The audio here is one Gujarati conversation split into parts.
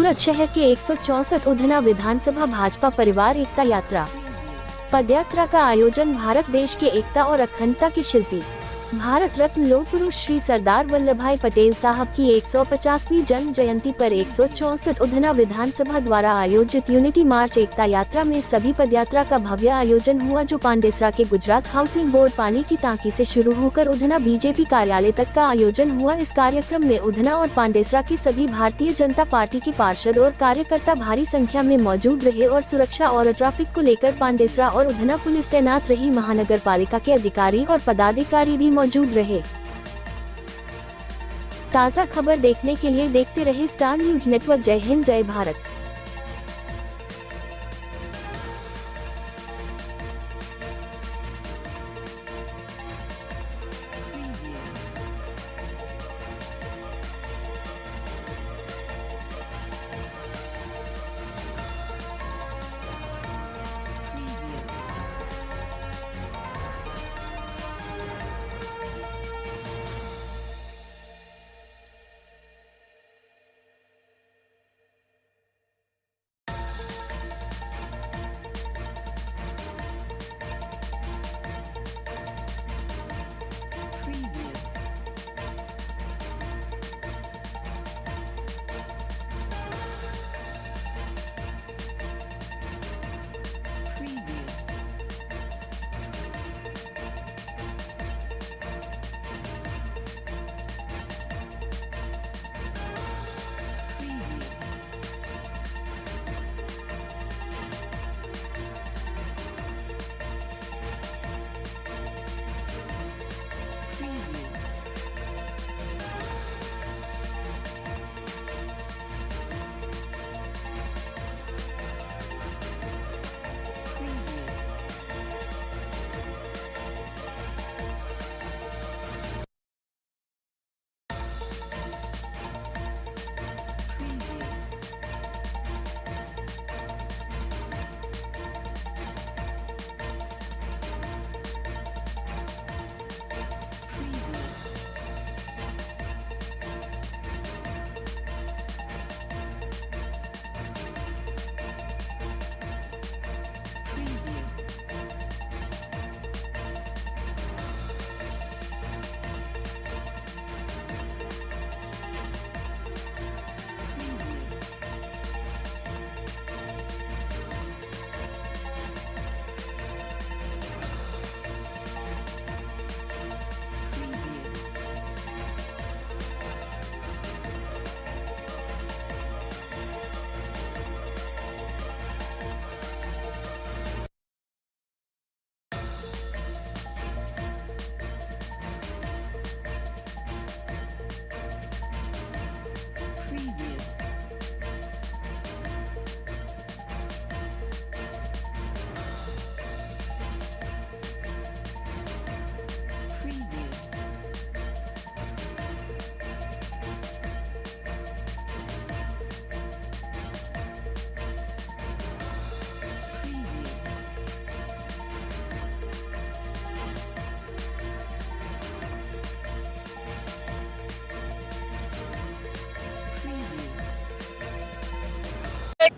सूरत शहर के 164 उधना विधानसभा भाजपा परिवार एकता यात्रा पदयात्रा का आयोजन भारत देश के एकता और अखंडता के शिल्पी भारत रत्न लौह पुरुष श्री सरदार वल्लभ भाई पटेल साहब की 150वीं जन्म जयंती पर 164 उधना विधानसभा द्वारा आयोजित यूनिटी मार्च एकता यात्रा में सभी पदयात्रा का भव्य आयोजन हुआ, जो पांडेसरा के गुजरात हाउसिंग बोर्ड पानी की टांकी से शुरू होकर उधना बीजेपी कार्यालय तक का आयोजन हुआ। इस कार्यक्रम में उधना और पांडेसरा की सभी भारतीय जनता पार्टी के पार्षद और कार्यकर्ता भारी संख्या में मौजूद रहे और सुरक्षा और ट्रैफिक को लेकर पांडेसरा और उधना पुलिस तैनात रही। महानगर पालिका के अधिकारी और पदाधिकारी भी मौजूद रहे। ताज़ा खबर देखने के लिए देखते रहे स्टार न्यूज नेटवर्क। जय हिंद, जय भारत।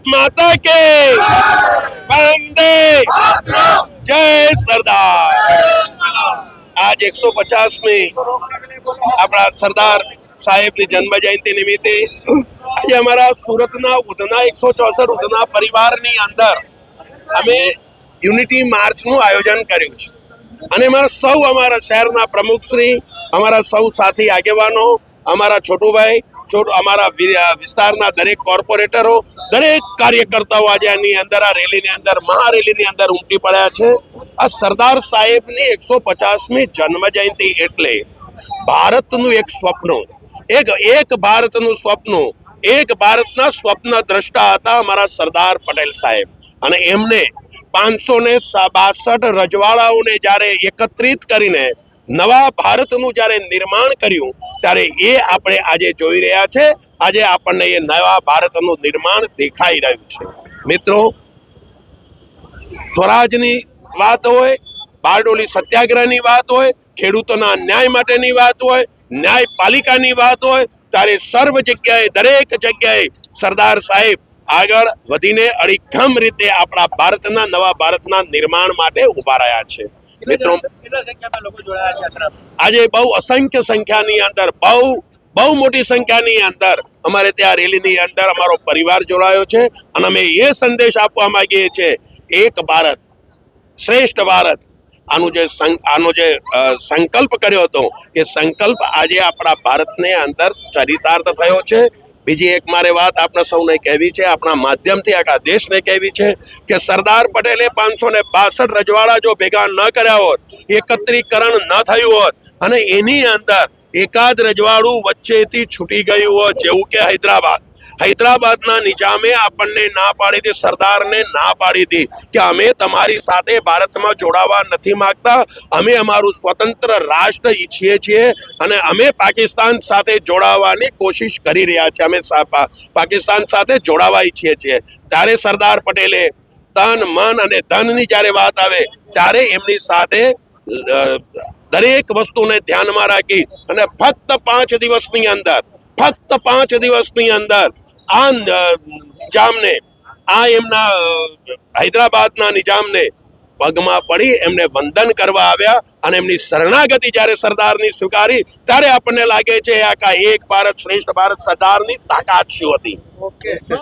माता के वंदे जय सरदार। आज 150મી આપણા સરદાર સાહેબની જન્મ જયંતિ નિમિત્તે આજે અમારા સુરતના ઉધના 164 ઉધના પરિવારની અંદર અમે યુનિટી માર્ચનું આયોજન કર્યું છે અને અમારા શહેરના પ્રમુખશ્રી, અમારા સૌ સાથી આગેવાનો, અમારા છોટુભાઈ, અમારા વિસ્તારના દરેક કોર્પોરેટરો, દરેક કાર્યકર્તાઓ આજે આની અંદર આ રેલીની અંદર મહારેલીની અંદર ઉમટી પડ્યા છે। આ સરદાર સાહેબની 150મી જન્મ જયંતિ એટલે ભારતનું એક સ્વપ્ન, એક ભારતનું સ્વપ્ન, એક ભારતના સ્વપ્ન દ્રષ્ટા હતા અમારા સરદાર પટેલ સાહેબ અને એમને 562 રજવાડાઓને જ્યારે એકત્રિત કરીને નવા ભારતનું જ્યારે નિર્માણ કર્યું ત્યારે એ આપણે આજે જોઈ રહ્યા છે। આજે આપણને એ નવા ભારતનું નિર્માણ દેખાઈ રહ્યું છે। મિત્રો, સ્વરાજની વાત હોય, બારડોલી સત્યાગ્રહની વાત હોય, ખેડૂતોના ન્યાય માટેની વાત હોય, ન્યાયપાલિકાની વાત હોય, ત્યારે સર્વ જગ્યાએ દરેક જગ્યાએ સરદાર સાહેબ આગળ વધીને અડીખમ રીતે આપણા ભારતના નવા ભારતના નિર્માણ માટે ઉભા રહ્યા છે. મિત્રો, આજે બહુ અસંખ્ય સંખ્યાની અંદર બહુ મોટી સંખ્યાની અંદર અમારે ત્યાં રેલીની અંદર અમારો પરિવાર જોડાયો છે અને અમે એ સંદેશ આપવા માંગીએ છીએ, એક ભારત શ્રેષ્ઠ ભારત. આનો જે સંકલ્પ કર્યો હતો એ સંકલ્પ આજે આપણા ભારતને અંદર ચરિતાર્થ થયો છે. બીજી એક મારે વાત આપણે સૌને કહેવી છે, આપણા માધ્યમથી આખા દેશને કહેવી છે કે સરદાર પટેલે 562 રજવાડા જો ભેગા ન કર્યા હોત, એકત્રીકરણ ન થયું હોત અને એની અંદર એકાદ રજવાડું વચ્ચેથી છૂટી ગયું હોત, જેવું કે હૈદરાબાદના નિજામે આપણને ના પાડી હતી, સરદારને ના પાડી હતી કે અમે તમારી સાથે ભારતમાં જોડાવા નથી માંગતા, અમે અમારું સ્વતંત્ર રાષ્ટ્ર ઈચ્છીએ છીએ અને અમે પાકિસ્તાન સાથે જોડાવાની કોશિશ કરી રહ્યા છીએ, અમે પાકિસ્તાન સાથે જોડાવા ઈચ્છીએ છીએ. ત્યારે સરદાર પટેલે તન મન અને ધનની જ્યારે વાત આવે ત્યારે એમની સાથે દરેક વસ્તુને ધ્યાનમાં રાખી અને ફક્ત 5 દિવસની અંદર આ નિજામને, આ એમના હૈદરાબાદના નિજામને પગમાં પડી એમને વંદન કરવા આવ્યા અને એમની શરણાગતિ જ્યારે સરદારની સ્વીકારી ત્યારે આપણને લાગે છે આખા એક ભારત શ્રેષ્ઠ ભારત સરદારની તાકાત શું હતી.